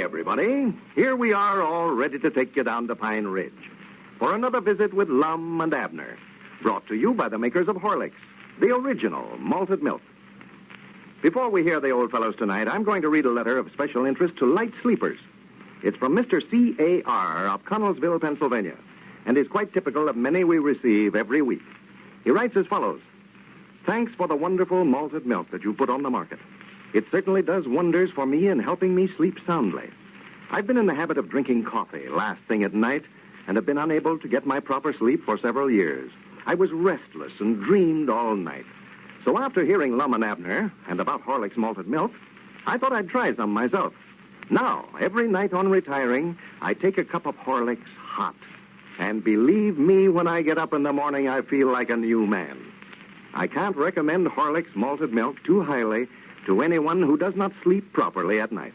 everybody. Here we are, all ready to take you down to Pine Ridge for another visit with Lum and Abner, brought to you by the makers of Horlicks, the original malted milk. Before we hear the old fellows tonight, I'm going to read a letter of special interest to light sleepers. It's from Mr. C.A.R. of Connellsville, Pennsylvania, and is quite typical of many we receive every week. He writes as follows: "Thanks for the wonderful malted milk that you put on the market. It certainly does wonders for me in helping me sleep soundly. I've been in the habit of drinking coffee last thing at night and have been unable to get my proper sleep for several years. I was restless and dreamed all night. So after hearing Lum and Abner and about Horlicks malted milk, I thought I'd try some myself. Now, every night on retiring, I take a cup of Horlicks hot. And believe me, when I get up in the morning, I feel like a new man. I can't recommend Horlicks malted milk too highly to anyone who does not sleep properly at night."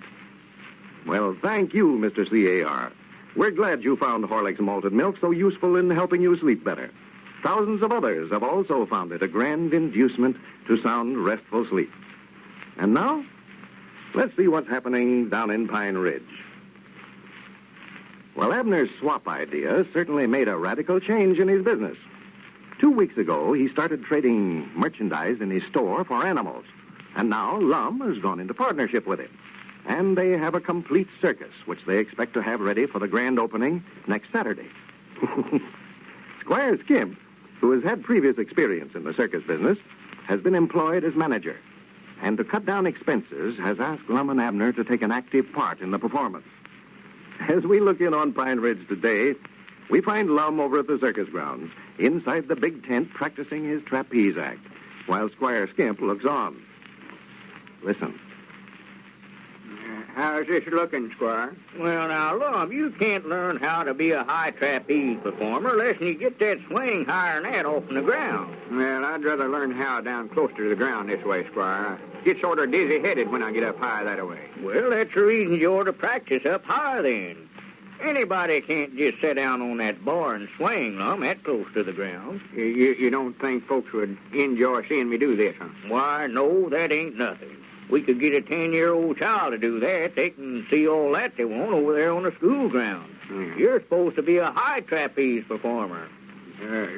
Well, thank you, Mr. C.A.R. We're glad you found Horlicks malted milk so useful in helping you sleep better. Thousands of others have also found it a grand inducement to sound, restful sleep. And now, let's see what's happening down in Pine Ridge. Well, Abner's swap idea certainly made a radical change in his business. 2 weeks ago, he started trading merchandise in his store for animals. And now Lum has gone into partnership with him. And they have a complete circus, which they expect to have ready for the grand opening next Saturday. Squire Skimp, who has had previous experience in the circus business, has been employed as manager. And to cut down expenses, has asked Lum and Abner to take an active part in the performance. As we look in on Pine Ridge today, we find Lum over at the circus grounds, inside the big tent practicing his trapeze act, while Squire Skimp looks on. Listen. How's this looking, Squire? Well, now, Lum, you can't learn how to be a high trapeze performer unless you get that swing higher than that off the ground. Well, I'd rather learn how down closer to the ground this way, Squire. I get sort of dizzy-headed when I get up high that way. Well, that's the reason you ought to practice up higher then. Anybody can't just sit down on that bar and swing, Lum, that close to the ground. You don't think folks would enjoy seeing me do this, huh? Why, no, that ain't nothing. We could get a 10-year-old child to do that. They can see all that they want over there on the school grounds. Yeah. You're supposed to be a high trapeze performer.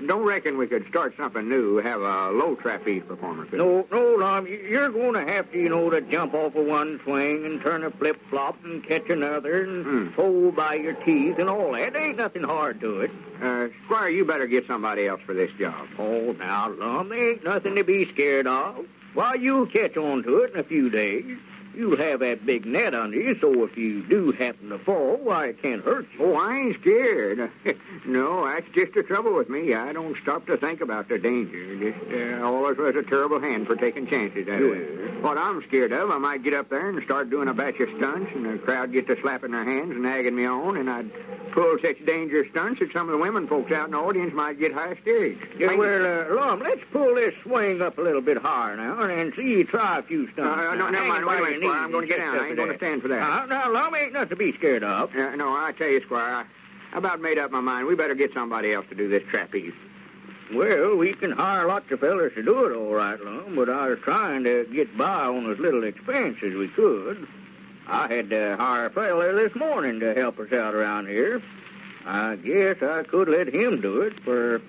Don't reckon we could start something new, have a low trapeze performer, could we? No, Lum, you're going to have to, to jump off of one swing and turn a flip-flop and catch another and hold by your teeth and all that. There ain't nothing hard to it. Squire, you better get somebody else for this job. Oh, now, Lum, there ain't nothing to be scared of. Why, you'll catch on to it in a few days. You'll have that big net under you, so if you do happen to fall, why, it can't hurt you. Oh, I ain't scared. No, that's just the trouble with me. I don't stop to think about the danger. Just always was a terrible hand for taking chances that way. What I'm scared of, I might get up there and start doing a batch of stunts, and the crowd get to slapping their hands and nagging me on, and I'd pull such dangerous stunts that some of the women folks out in the audience might get hysterics. Yeah, well, Lum, let's pull this swing up a little bit higher now and see you try a few stunts. No, never mind. Wait, Squire. I'm going to get down. I ain't going to stand for that. Now, Lum, ain't nothing to be scared of. No, I tell you, Squire, I about made up my mind. We better get somebody else to do this trapeze. Well, we can hire lots of fellers to do it, all right, Lum, but I was trying to get by on as little expense as we could. I had to hire a feller this morning to help us out around here. I guess I could let him do it, for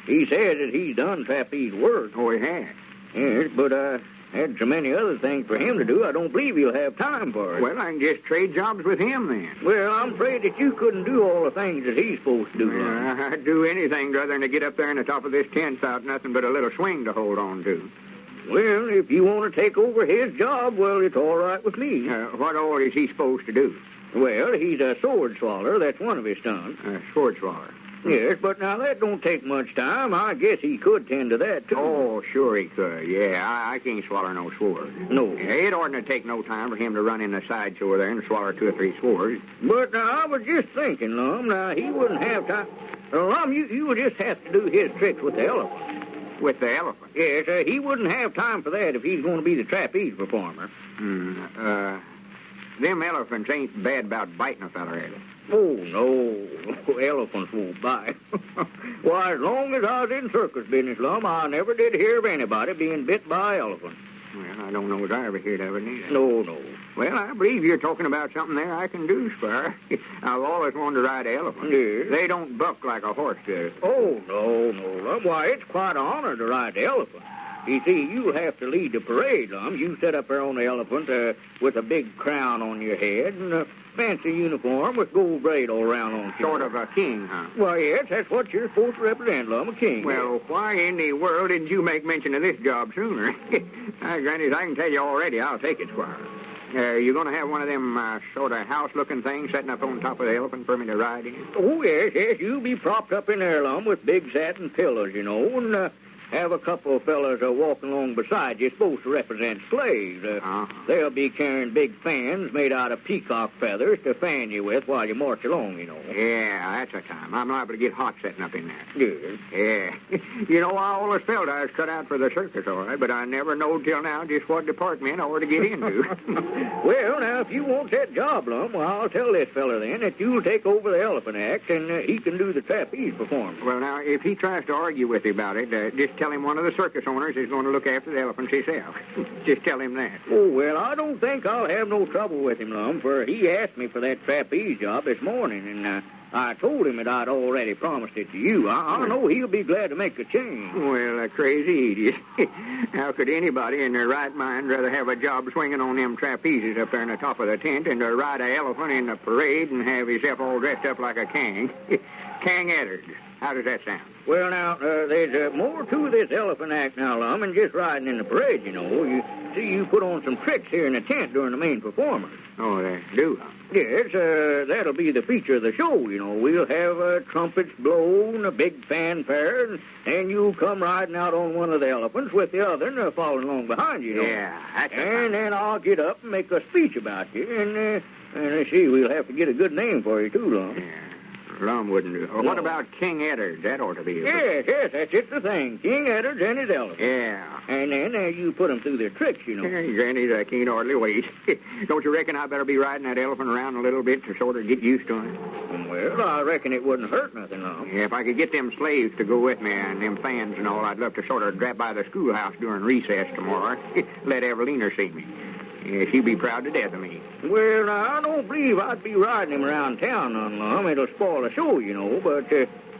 he says that he's done trapeze work. Oh, he has? Yes, but I had so many other things for him to do, I don't believe he'll have time for it. Well, I can just trade jobs with him, then. Well, I'm afraid that you couldn't do all the things that he's supposed to do. Well, I'd do anything rather than to get up there in the top of this tent without nothing but a little swing to hold on to. Well, if you want to take over his job, well, it's all right with me. What all is he supposed to do? Well, he's a sword swallower. That's one of his stunts. Sword swallower. Yes, but now that don't take much time. I guess he could tend to that, too. Oh, sure he could. Yeah, I can't swallow no sword. No. Yeah, it oughtn't to take no time for him to run in the sideshow there and swallow 2 or 3 swords. But now, I was just thinking, Lum, now, he wouldn't have time. Lum, you would just have to do his tricks with the elephant. With the elephant? Yes, he wouldn't have time for that if he's going to be the trapeze performer. Them elephants ain't bad about biting a feller, are they? Oh, no. Elephants won't bite. Why, as long as I was in circus business, Lum, I never did hear of anybody being bit by an elephant. Well, I don't know as I ever heard of it either. No. Well, I believe you're talking about something there I can do, Squire. I've always wanted to ride an elephant. Yes. They don't buck like a horse does. Oh, no, Lum. Why, it's quite an honor to ride the elephant. You see, you'll have to lead the parade, Lum. You sit up there on the elephant with a big crown on your head and a fancy uniform with gold braid all around on you. Sort of a king, huh? Well, yes, that's what you're supposed to represent, Lum, a king. Well, why in the world didn't you make mention of this job sooner? Granny, I can tell you already, I'll take it, Squire. You going to have one of them sort of house-looking things setting up on top of the elephant for me to ride in? Oh, yes, you'll be propped up in there, Lum, with big satin pillows, you know, and have a couple of fellas walking along beside you, supposed to represent slaves. They'll be carrying big fans made out of peacock feathers to fan you with while you march along, you know. Yeah, that's a time. I'm liable to get hot setting up in there. Yes. Yeah. You know, I always felt I was cut out for the circus, all right, but I never knowed till now just what department I ought to get into. Well, now, if you want that job, Lum, well, I'll tell this fella then that you'll take over the elephant act and he can do the trapeze performance. Well, now, if he tries to argue with you about it, just tell him one of the circus owners is going to look after the elephants himself. Just tell him that. Oh, well, I don't think I'll have no trouble with him, Lum, for he asked me for that trapeze job this morning, and I told him that I'd already promised it to you. I know he'll be glad to make a change. Well, crazy idiot. How could anybody in their right mind rather have a job swinging on them trapezes up there in the top of the tent than to ride an elephant in the parade and have himself all dressed up like a king? King Eddard. How does that sound? Well, now, there's more to this elephant act now, Lum, than just riding in the parade, you know. You put on some tricks here in the tent during the main performance. Oh, they do, huh? Yes, that'll be the feature of the show, you know. We'll have trumpets blown, a big fanfare, and you'll come riding out on one of the elephants with the other and following along behind you, you know. Yeah, that's And then I'll get up and make a speech about you, and see, we'll have to get a good name for you, too, Lum. Yeah. Lum wouldn't do. What about King Eddard? That ought to be it. Yes, that's it, the thing. King Eddard and his elephant. Yeah. And then you put them through their tricks, you know. Hey, Granny, I can't hardly wait. Don't you reckon I better be riding that elephant around a little bit to sort of get used to him? Well, I reckon it wouldn't hurt nothing, Lum. Yeah, if I could get them slaves to go with me and them fans and all, I'd love to sort of drop by the schoolhouse during recess tomorrow. Let Evelina see me. Yeah, she'd be proud to death of me. Well, I don't believe I'd be riding him around town none, Lum. It'll spoil the show, you know, but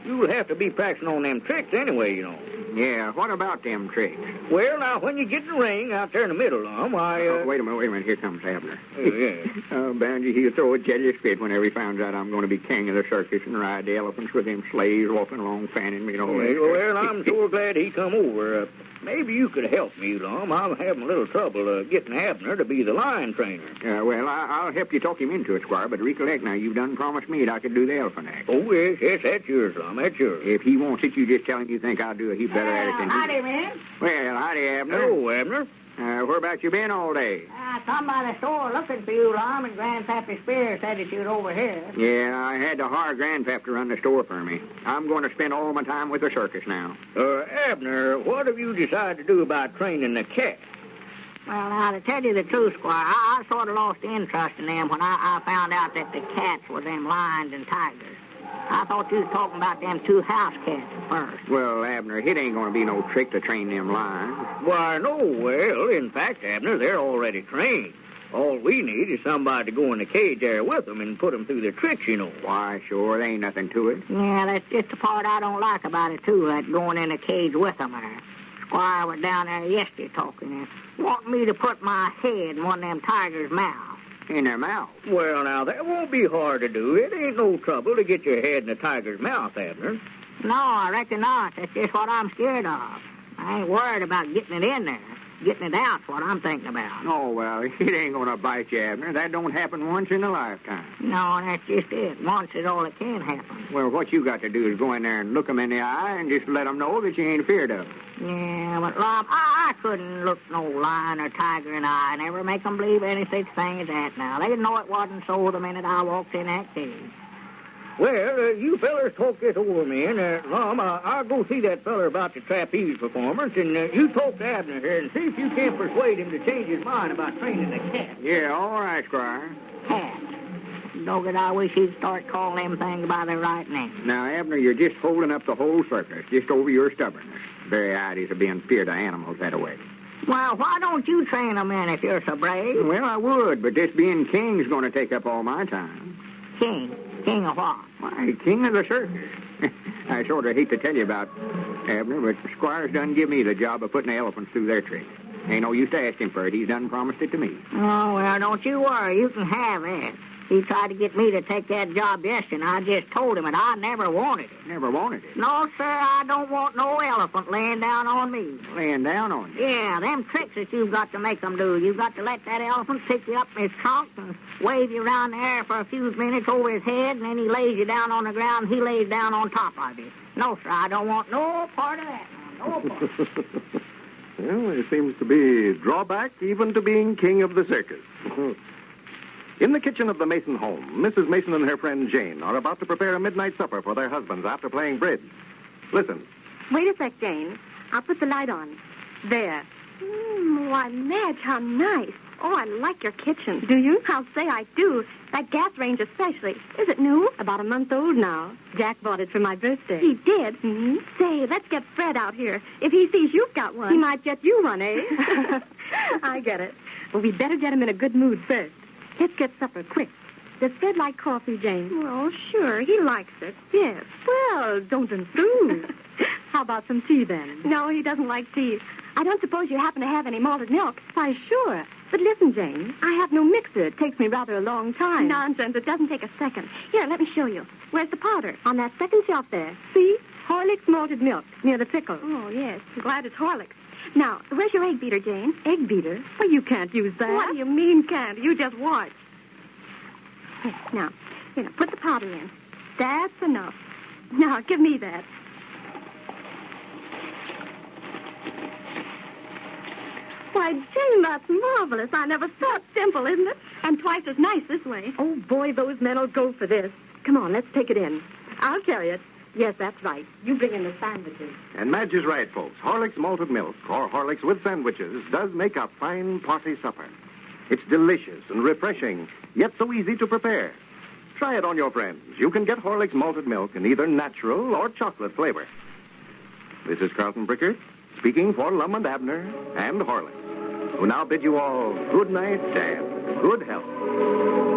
you'll have to be practicing on them tricks anyway, you know. Yeah, what about them tricks? Well, now, when you get in the ring out there in the middle, Lum, wait a minute. Here comes Abner. Yeah. Oh, bound you, he'll throw a jealous fit whenever he finds out I'm going to be king of the circus and ride the elephants with them slaves walking along fanning me and all that. Well, I'm so glad he come over. Maybe you could help me, Lum. I'm having a little trouble getting Abner to be the lion trainer. Well, I'll help you talk him into it, Squire, but recollect now, you've done promised me that I could do the elephant act. Oh, yes, that's yours, Lum, that's yours. If he wants it, you just tell him you think I'll do it. He's better at it than he. Howdy, man. Well, howdy, Abner. Hello, Abner. Whereabouts you been all day? I come by the store looking for you, Lum, and Grandpappy Spears said that you'd over here. Yeah, I had to hire Grandpap to run the store for me. I'm going to spend all my time with the circus now. Abner, what have you decided to do about training the cat? Well, now, to tell you the truth, Squire, I sort of lost interest in them when I found out that the cats were them lions and tigers. I thought you was talking about them two house cats at first. Well, Abner, it ain't going to be no trick to train them lions. Why, no. Well, in fact, Abner, they're already trained. All we need is somebody to go in the cage there with them and put them through their tricks, you know. Why, sure, there ain't nothing to it. Yeah, that's just the part I don't like about it, too, that going in the cage with them there. Squire was down there yesterday talking and wanting me to put my head in one of them tigers' mouths. In their mouth? Well, now, that won't be hard to do. It ain't no trouble to get your head in a tiger's mouth, Abner. No, I reckon not. That's just what I'm scared of. I ain't worried about getting it in there. Getting it out's what I'm thinking about. Oh, well, it ain't going to bite you, Abner. That don't happen once in a lifetime. No, that's just it. Once is all that can happen. Well, what you got to do is go in there and look them in the eye and just let them know that you ain't afeard of them. Yeah, but, Lum, I couldn't look no lion or tiger in the eye and ever make them believe any such thing as that now. They'd know it wasn't so the minute I walked in that cage. Well, you fellers talk this over me, and, Lum, I'll go see that feller about the trapeze performance, and you talk to Abner here and see if you can persuade him to change his mind about training the cat. Yeah, all right, Squire. Cat. Dogged, I wish he'd start calling them things by their right name. Now, Abner, you're just holding up the whole circus, just over your stubbornness. Very ideas of being feared of animals that way. Well, why don't you train them in if you're so brave? Well, I would, but this being king's going to take up all my time. King? King of what? Why, king of the circus. I sort of hate to tell you about Abner, but Squire's done give me the job of putting the elephants through their tricks. Ain't no use to ask him for it. He's done promised it to me. Oh, well, don't you worry. You can have it. He tried to get me to take that job yesterday, and I just told him that I never wanted it. Never wanted it. No, sir, I don't want no elephant laying down on me. Laying down on you. Yeah, them tricks that you've got to make them do. You've got to let that elephant pick you up in his trunk and wave you around the air for a few minutes over his head, and then he lays you down on the ground, and he lays down on top of you. No, sir, I don't want no part of that. No part. Well, there seems to be drawback even to being king of the circus. In the kitchen of the Mason home, Mrs. Mason and her friend Jane are about to prepare a midnight supper for their husbands after playing bridge. Listen. Wait a sec, Jane. I'll put the light on. There. Why, Madge, how nice. Oh, I like your kitchen. Do you? I'll say I do. That gas range especially. Is it new? About a month old now. Jack bought it for my birthday. He did? Mm-hmm. Say, let's get Fred out here. If he sees you've got one, he might get you one, eh? I get it. Well, we'd better get him in a good mood first. Let's get supper, quick. Does Fred like coffee, Jane? Well, sure. He likes it. Yes. Well, don't enthuse. How about some tea, then? No, he doesn't like tea. I don't suppose you happen to have any malted milk? Why, sure. But listen, Jane, I have no mixer. It takes me rather a long time. Nonsense. It doesn't take a second. Here, let me show you. Where's the powder? On that second shelf there. See? Horlicks malted milk, near the pickle. Oh, yes. I'm glad it's Horlicks. Now, where's your egg beater, Jane? Egg beater? Well, you can't use that. What do you mean can't? You just watch. Now, put the powder in. That's enough. Now, give me that. Why, Jane, that's marvelous. I never saw it. Simple, isn't it? And twice as nice this way. Oh, boy, those men will go for this. Come on, let's take it in. I'll carry it. Yes, that's right. You bring in the sandwiches. And Madge is right, folks. Horlicks malted milk, or Horlicks with sandwiches, does make a fine party supper. It's delicious and refreshing, yet so easy to prepare. Try it on your friends. You can get Horlicks malted milk in either natural or chocolate flavor. This is Carlton Brickert, speaking for Lum and Abner and Horlicks, who now bid you all good night and good health.